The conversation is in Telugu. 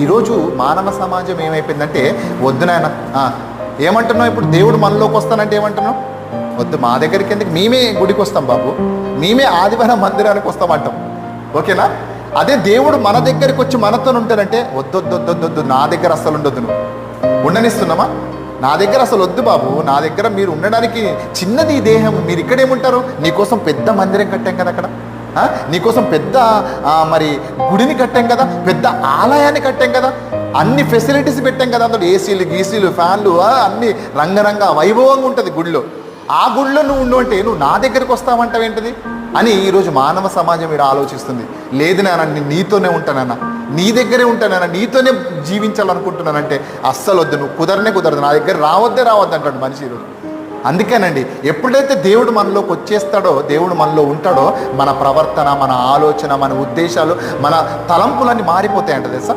ఈరోజు మానవ సమాజం ఏమైపోయిందంటే, వద్దు నాయన ఏమంటున్నావు, ఇప్పుడు దేవుడు మనలోకి వస్తానంటే ఏమంటున్నావు, వద్దు మా దగ్గరికి ఎందుకు, మేమే గుడికి వస్తాం బాబు, మేమే ఆదివారం మందిరానికి వస్తామంటాం. ఓకేనా? అదే దేవుడు మన దగ్గరికి వచ్చి మనతో ఉంటారంటే వద్దొద్దొద్దొద్దొద్దు, నా దగ్గర అస్సలు ఉండొద్దు, నువ్వు ఉండనిస్తున్నామా, నా దగ్గర అసలు వద్దు బాబు, నా దగ్గర మీరు ఉండడానికి చిన్నది ఈ దేహం, మీరు ఇక్కడేముంటారు, నీకోసం పెద్ద మందిరం కట్టాం కదా అక్కడ, నీకోసం పెద్ద మరి గుడిని కట్టాం కదా, పెద్ద ఆలయాన్ని కట్టాం కదా, అన్ని ఫెసిలిటీస్ పెట్టాం కదా, అందులో ఏసీలు గీసీలు ఫ్యాన్లు అన్ని రంగరంగ వైభవంగా ఉంటుంది గుడిలో. ఆ గుడిలో నువ్వు ఉండు అంటే నువ్వు నా దగ్గరికి వస్తావంటావేంటిది అని ఈరోజు మానవ సమాజం ఇక్కడ ఆలోచిస్తుంది. లేదు నాన్న, నేను నీతోనే ఉంటానన్నా, నీ దగ్గరే ఉంటానన్నా, నీతోనే జీవించాలనుకుంటున్నానంటే అస్సలు వద్దు, నువ్వు కుదరదు, నా దగ్గర రావద్దే అంటాడు మనిషి ఈరోజు. అందుకేనండి, ఎప్పుడైతే దేవుడు మనలోకి వచ్చేస్తాడో, దేవుడు మనలో ఉంటాడో, మన ప్రవర్తన, మన ఆలోచన, మన ఉద్దేశాలు, మన తలంపులన్నీ మారిపోతాయంట తెలుసా.